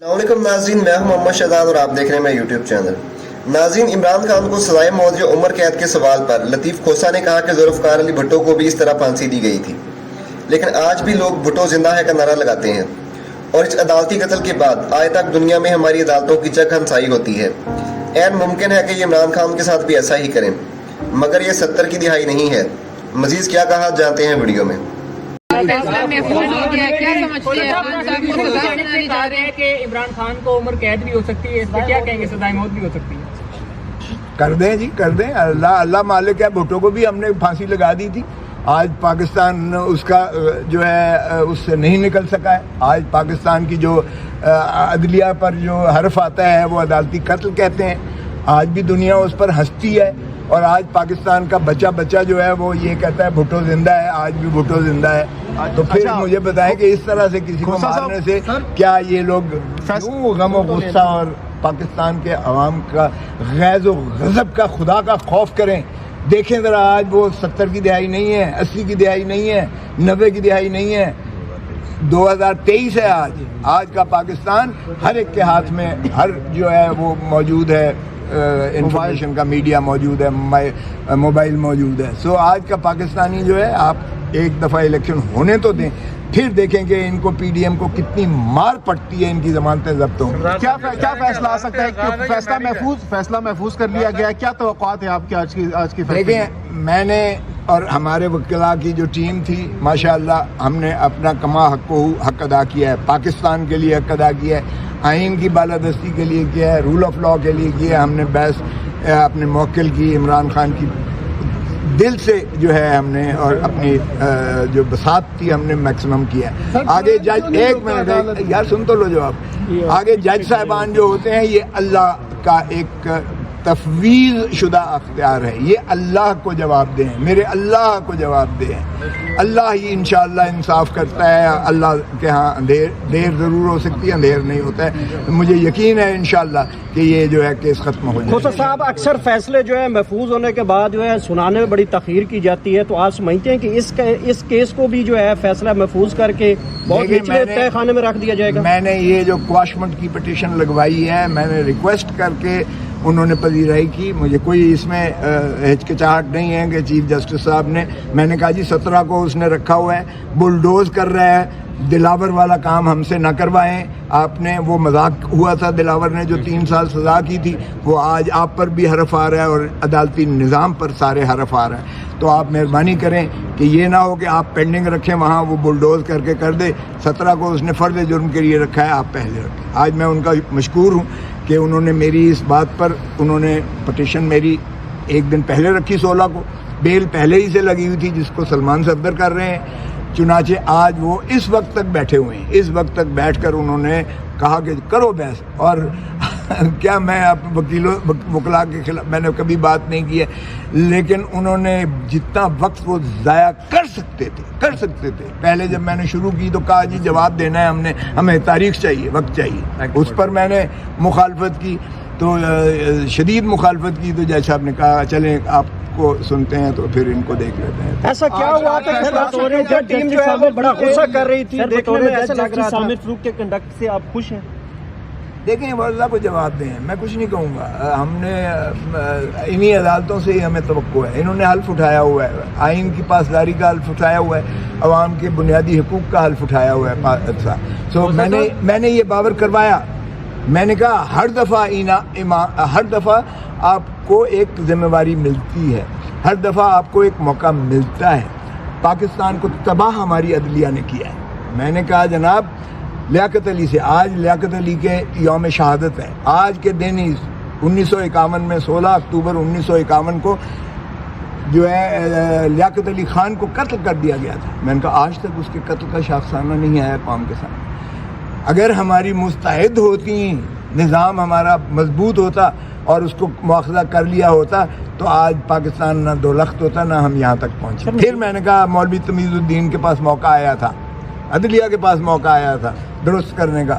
السلام علیکم ناظرین، میں ہوں محمد شہزاد اور آپ دیکھ رہے ہیں میرا یوٹیوب چینل۔ ناظرین، عمران خان کو سزائے موت یا عمر قید کے سوال پر لطیف کھوسہ نے کہا کہ ذوالفقار علی بھٹو کو بھی اس طرح پھانسی دی گئی تھی، لیکن آج بھی لوگ بھٹو زندہ ہے کا نعرہ لگاتے ہیں، اور اس عدالتی قتل کے بعد آج تک دنیا میں ہماری عدالتوں کی چک ہنسائی ہوتی ہے۔ عین ممکن ہے کہ یہ عمران خان کے ساتھ بھی ایسا ہی کریں، مگر یہ 70 کی دہائی نہیں ہے۔ مزید کیا کہا جانتے ہیں ویڈیو میں۔ کہ عمران خان کو عمر قید بھی ہو سکتی ہے، اس پہ کیا کہیں گے؟ سزائے موت بھی ہو سکتی ہے؟ کر دیں جی، کر دیں۔ اللہ مالک ہے۔ بھٹو کو بھی ہم نے پھانسی لگا دی تھی، آج پاکستان اس کا جو ہے اس سے نہیں نکل سکا ہے۔ آج پاکستان کی جو عدلیہ پر جو حرف آتا ہے وہ عدالتی قتل کہتے ہیں۔ آج بھی دنیا اس پر ہنستی ہے، اور آج پاکستان کا بچہ جو ہے وہ یہ کہتا ہے بھٹو زندہ ہے، آج بھی بھٹو زندہ ہے۔ تو پھر مجھے بتائیں کہ اس طرح سے کسی کو مارنے سے کیا یہ لوگ کیوں غم و غصہ اور پاکستان کے عوام کا غیظ و غضب کا، خدا کا خوف کریں؟ دیکھیں ذرا، آج وہ 70 کی دہائی نہیں ہے، 80 کی دہائی نہیں ہے، 90 کی دہائی نہیں ہے، 2023 ہے آج کا پاکستان ہر ایک کے ہاتھ میں ہر جو ہے وہ موجود ہے، انفارمیشن کا میڈیا موجود ہے، موبائل موجود ہے۔ سو آج کا پاکستانی جو ہے، آپ ایک دفعہ الیکشن ہونے تو دیں، پھر دیکھیں کہ ان کو پی ڈی ایم کو کتنی مار پڑتی ہے، ان کی ضمانتیں ضبط ہوں۔ کیا فیصلہ آ سکتا ہے؟ فیصلہ محفوظ کر لیا گیا ہے، کیا توقعات ہیں آپ کی آج کی؟ دیکھیں، میں نے اور ہمارے وکلاء کی جو ٹیم تھی، ماشاءاللہ ہم نے اپنا کما حق ادا کیا ہے، پاکستان کے لیے حق ادا کیا ہے، آئین کی بالادستی کے لیے کیا ہے، رول آف لاء کے لیے کیا ہے۔ ہم نے بحث اپنے موکل کی، عمران خان کی دل سے جو ہے ہم نے، اور اپنی جو بساط تھی ہم نے میکسیمم کیا ہے۔ آگے جج، ایک منٹ یار سن تو لو جواب۔ آگے جج صاحبان جو ہوتے ہیں، یہ اللہ کا ایک تفویض شدہ اختیار ہے، یہ اللہ کو جواب دیں، میرے اللہ کو جواب دیں۔ اللہ ہی انشاءاللہ انصاف کرتا ہے، اللہ کے ہاں دیر ضرور ہو سکتی ہے، اندھیر نہیں ہوتا ہے۔ مجھے یقین ہے انشاءاللہ کہ یہ جو ہے کیس ختم ہو جائے۔ کھوسہ صاحب، اکثر فیصلے جو ہے محفوظ ہونے کے بعد جو ہے سنانے میں بڑی تاخیر کی جاتی ہے، تو آپ سمجھتے ہیں کہ اس کیس کو بھی جو ہے فیصلہ محفوظ کر کے بہت نچلے تہہ خانے میں رکھ دیا جائے گا؟ میں نے یہ جو کواشمنٹ کی پٹیشن لگوائی ہے، میں نے ریکویسٹ کر کے انہوں نے پذیرائی کی۔ مجھے کوئی اس میں ہچکچاہٹ نہیں ہے کہ چیف جسٹس صاحب نے، میں نے کہا جی 17 کو اس نے رکھا ہوا ہے، بلڈوز کر رہا ہے، دلاور والا کام ہم سے نہ کروائیں۔ آپ نے، وہ مذاق ہوا تھا، دلاور نے جو 3 سال سزا کی تھی، وہ آج آپ پر بھی حرف آ رہا ہے اور عدالتی نظام پر سارے حرف آ رہا ہے۔ تو آپ مہربانی کریں کہ یہ نہ ہو کہ آپ پینڈنگ رکھیں، وہاں وہ بلڈوز کر کے کر دے۔ 17 کو اس نے فرد جرم کے لیے رکھا ہے، آپ پہلے رکھیں۔ آج میں ان کا مشکور ہوں کہ انہوں نے میری اس بات پر، انہوں نے پٹیشن میری ایک دن پہلے رکھی، 16 کو، بیل پہلے ہی سے لگی ہوئی تھی جس کو سلمان صفدر کر رہے ہیں۔ چنانچہ آج وہ اس وقت تک بیٹھے ہوئے ہیں، اس وقت تک بیٹھ کر انہوں نے کہا کہ کرو بحث۔ اور کیا میں وکلاء کے خلاف میں نے کبھی بات نہیں کی ہے، لیکن انہوں نے جتنا وقت وہ ضائع کر سکتے تھے پہلے جب میں نے شروع کی تو کہا جی جواب دینا ہے، ہمیں تاریخ چاہیے، وقت چاہیے۔ اس پر میں نے مخالفت کی، تو شدید مخالفت کی، تو جج صاحب نے کہا چلیں آپ کو سنتے ہیں تو پھر ان کو دیکھ لیتے ہیں۔ ایسا کیا ہوا کہ ٹیم جو ہے وہ بڑا غصہ کر رہی تھی؟ دیکھنے میں ایسا لگ رہا تھا سامر فروخ کے کنڈکٹ سے آپ خوش ہیں؟ دیکھیں، وہ اللہ کو جواب دیں، میں کچھ نہیں کہوں گا۔ ہم نے انہی عدالتوں سے ہی ہمیں توقع ہے، انہوں نے حلف اٹھایا ہوا ہے، آئین کی پاسداری کا حلف اٹھایا ہوا ہے، عوام کے بنیادی حقوق کا حلف اٹھایا ہوا ہے۔ سو میں نے یہ باور کروایا، میں نے کہا ہر دفعہ آپ کو ایک ذمہ داری ملتی ہے، ہر دفعہ آپ کو ایک موقع ملتا ہے۔ پاکستان کو تباہ ہماری عدلیہ نے کیا ہے۔ میں نے کہا جناب لیاقت علی سے، آج لیاقت علی کے یوم شہادت ہے، آج کے دن ہی 1951 میں 16 اکتوبر 1951 کو جو ہے لیاقت علی خان کو قتل کر دیا گیا تھا۔ میں نے کہا آج تک اس کے قتل کا شاخسانہ نہیں آیا قوم کے سامنے۔ اگر ہماری مستعد ہوتی، نظام ہمارا مضبوط ہوتا اور اس کو مواخذہ کر لیا ہوتا، تو آج پاکستان نہ دو لخت ہوتا، نہ ہم یہاں تک پہنچے۔ پھر میں نے کہا مولوی تمیز الدین کے پاس موقع آیا تھا، عدلیہ کے پاس موقع آیا تھا درست کرنے کا،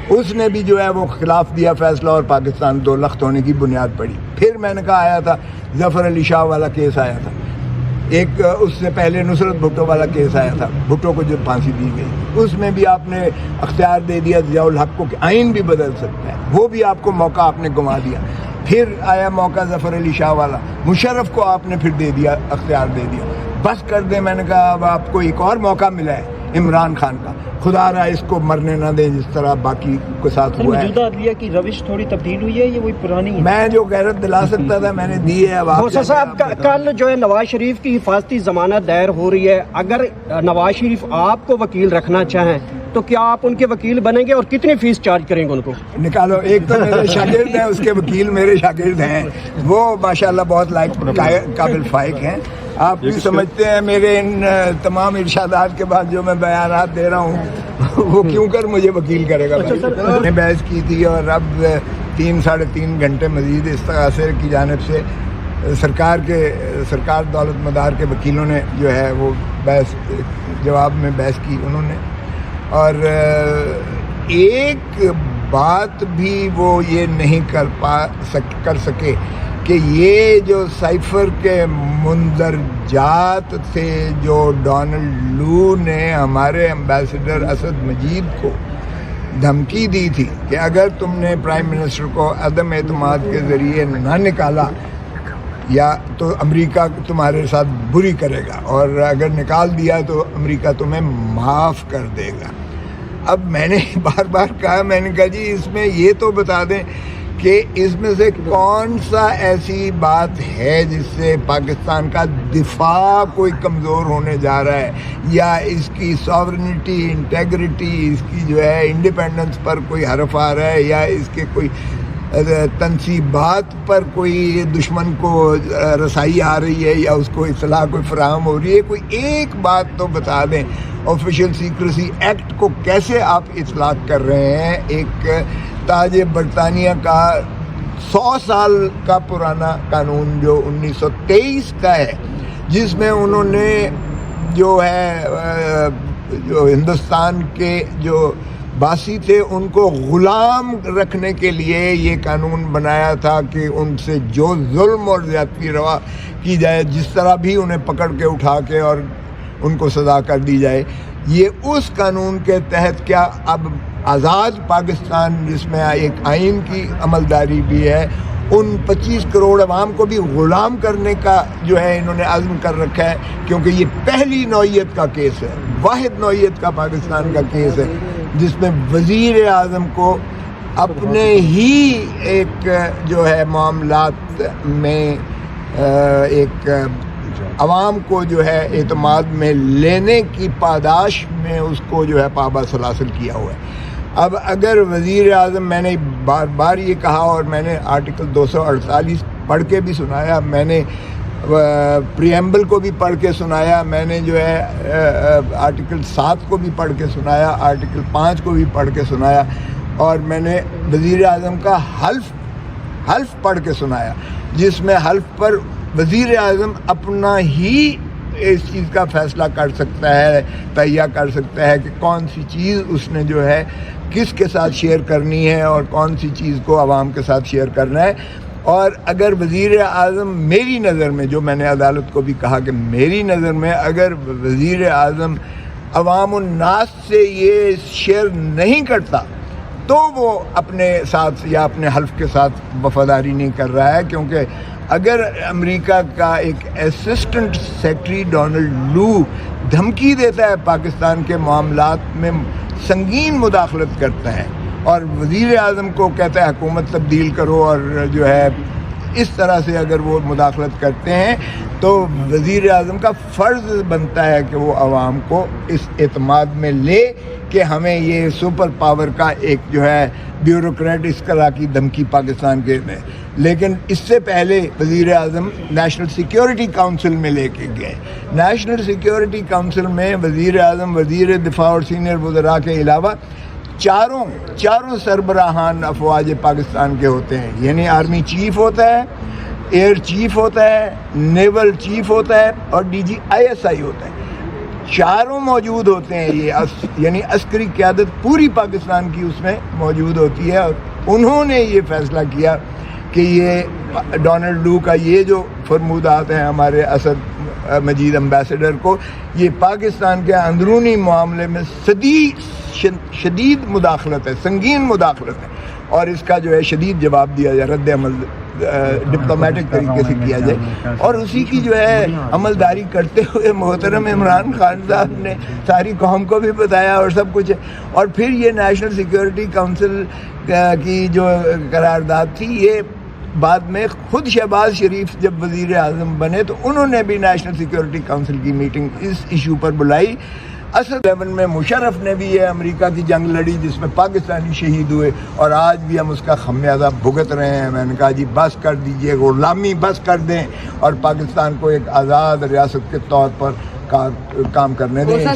اس نے بھی جو ہے وہ خلاف دیا فیصلہ اور پاکستان دو لخت ہونے کی بنیاد پڑی۔ پھر میں نے کہا آیا تھا ظفر علی شاہ والا کیس آیا تھا، ایک اس سے پہلے نصرت بھٹو والا کیس آیا تھا، بھٹو کو جو پھانسی دی گئی، اس میں بھی آپ نے اختیار دے دیا ضیاء الحق کو کہ آئین بھی بدل سکتا ہے، وہ بھی آپ کو موقع آپ نے گنوا دیا۔ پھر آیا موقع ظفر علی شاہ والا، مشرف کو آپ نے پھر دے دیا، اختیار دے دیا۔ بس کر دیں، میں نے کہا اب آپ کو ایک اور موقع ملا ہے عمران خان کا، خدا رہا اس کو مرنے نہ دیں جس طرح باقی کے ساتھ ہوا ہے۔ موجودہ عدلیہ کی روش تھوڑی تبدیل ہوئی ہے، یہ وہی پرانی ہے؟ میں جو غیرت دلا سکتا تھا میں نے دی ہے۔ اب موسیٰ صاحب کل جو ہے نواز شریف کی حفاظتی ضمانت دائر ہو رہی ہے، اگر نواز شریف آپ کو وکیل رکھنا چاہیں تو کیا آپ ان کے وکیل بنیں گے اور کتنی فیس چارج کریں گے ان کو؟ نکالو، ایک تو میرے شاگرد ہیں، اس کے وکیل میرے شاگرد ہیں، وہ ماشاءاللہ بہت لائق قابل فائق ہیں۔ آپ بھی سمجھتے ہیں میرے ان تمام ارشادات کے بعد جو میں بیانات دے رہا ہوں وہ کیوں کر مجھے وکیل کرے گا؟ میں نے بحث کی تھی اور اب 3-3.5 گھنٹے مزید استغاثے کی جانب سے سرکار دولت مدار کے وکیلوں نے جو ہے وہ بحث جواب میں بحث کی انہوں نے، اور ایک بات بھی وہ یہ نہیں کر سکے کہ یہ جو سائفر کے مندرجات تھے جو ڈونلڈ لو نے ہمارے ایمبیسڈر اسد مجید کو دھمکی دی تھی کہ اگر تم نے پرائم منسٹر کو عدم اعتماد کے ذریعے نہ نکالا یا تو امریکہ تمہارے ساتھ بری کرے گا، اور اگر نکال دیا تو امریکہ تمہیں معاف کر دے گا۔ اب میں نے بار بار کہا، میں نے کہا جی اس میں یہ تو بتا دیں کہ اس میں سے کون سا ایسی بات ہے جس سے پاکستان کا دفاع کوئی کمزور ہونے جا رہا ہے، یا اس کی ساورنٹی، انٹیگریٹی، اس کی جو ہے انڈیپینڈنس پر کوئی حرف آ رہا ہے، یا اس کے کوئی تنصیبات پر کوئی دشمن کو رسائی آ رہی ہے، یا اس کو اطلاع کوئی فراہم ہو رہی ہے۔ کوئی ایک بات تو بتا دیں، آفیشیل سیکریسی ایکٹ کو کیسے آپ اطلاق کر رہے ہیں؟ ایک تاج برطانیہ کا 100 سال کا پرانا قانون جو 1923 کا ہے، جس میں انہوں نے جو ہے جو ہندوستان کے جو باسی تھے ان کو غلام رکھنے کے لیے یہ قانون بنایا تھا کہ ان سے جو ظلم اور زیادتی روا کی جائے، جس طرح بھی انہیں پکڑ کے اٹھا کے اور ان کو سزا کر دی جائے۔ یہ اس قانون کے تحت کیا اب آزاد پاکستان، جس میں ایک آئین کی عملداری بھی ہے، ان 25 کروڑ عوام کو بھی غلام کرنے کا جو ہے انہوں نے عزم کر رکھا ہے؟ کیونکہ یہ پہلی نوعیت کا کیس ہے، واحد نوعیت کا پاکستان کا کیس ہے، جس میں وزیر اعظم کو اپنے ہی ایک جو ہے معاملات میں ایک عوام کو جو ہے اعتماد میں لینے کی پاداش میں اس کو جو ہے پابہ سلاسل کیا ہوا ہے۔ اب اگر وزیر اعظم، میں نے بار بار یہ کہا اور میں نے آرٹیکل 248 پڑھ کے بھی سنایا، میں نے پریمبل کو بھی پڑھ کے سنایا، میں نے جو ہے آرٹیکل 7 کو بھی پڑھ کے سنایا، آرٹیکل 5 کو بھی پڑھ کے سنایا، اور میں نے وزیر اعظم کا حلف پڑھ کے سنایا، جس میں حلف پر وزیر اعظم اپنا ہی اس چیز کا فیصلہ کر سکتا ہے، تہیہ کر سکتا ہے کہ کون سی چیز اس نے جو ہے کس کے ساتھ شیئر کرنی ہے اور کون سی چیز کو عوام کے ساتھ شیئر کرنا ہے۔ اور اگر وزیر اعظم، میری نظر میں، جو میں نے عدالت کو بھی کہا کہ میری نظر میں اگر وزیر اعظم عوام الناس سے یہ شیئر نہیں کرتا تو وہ اپنے ساتھ یا اپنے حلف کے ساتھ وفاداری نہیں کر رہا ہے، کیونکہ اگر امریکہ کا ایک اسسٹنٹ سیکرٹری ڈونلڈ لو دھمکی دیتا ہے پاکستان کے معاملات میں سنگین مداخلت کرتا ہے اور وزیر اعظم کو کہتا ہے حکومت تبدیل کرو، اور جو ہے اس طرح سے اگر وہ مداخلت کرتے ہیں تو وزیر اعظم کا فرض بنتا ہے کہ وہ عوام کو اس اعتماد میں لے کہ ہمیں یہ سپر پاور کا ایک جو ہے بیوروکریٹ اس طرح کی دھمکی پاکستان کے میں، لیکن اس سے پہلے وزیر اعظم نیشنل سیکیورٹی کونسل میں لے کے گئے۔ نیشنل سیکیورٹی کونسل میں وزیر اعظم، وزیر دفاع اور سینئر وزراء کے علاوہ چاروں سربراہان افواج پاکستان کے ہوتے ہیں، یعنی آرمی چیف ہوتا ہے، ایئر چیف ہوتا ہے، نیول چیف ہوتا ہے اور ڈی جی ISI ہوتا ہے، چاروں موجود ہوتے ہیں۔ یہ یعنی عسکری قیادت پوری پاکستان کی اس میں موجود ہوتی ہے، اور انہوں نے یہ فیصلہ کیا کہ یہ ڈونلڈ لو کا یہ جو فرمودات ہیں ہمارے اسد مجید امبیسڈر کو، یہ پاکستان کے اندرونی معاملے میں شدید مداخلت ہے، سنگین مداخلت ہے، اور اس کا جو ہے شدید جواب دیا جائے، رد عمل ڈپلومیٹک طریقے سے کیا جائے، اور اسی کی جو ہے عملداری کرتے ہوئے محترم عمران خان صاحب نے ساری قوم کو بھی بتایا اور سب کچھ ہے۔ اور پھر یہ نیشنل سیکیورٹی کونسل کی جو قرارداد تھی، یہ بعد میں خود شہباز شریف جب وزیر اعظم بنے تو انہوں نے بھی نیشنل سیکیورٹی کونسل کی میٹنگ اس ایشو پر بلائی۔ اصل لیول میں مشرف نے بھی یہ امریکہ کی جنگ لڑی جس میں پاکستانی شہید ہوئے، اور آج بھی ہم اس کا خمیازہ بھگت رہے ہیں۔ میں نے کہا جی بس کر دیجئے، غلامی بس کر دیں اور پاکستان کو ایک آزاد ریاست کے طور پر کام کرنے دیں۔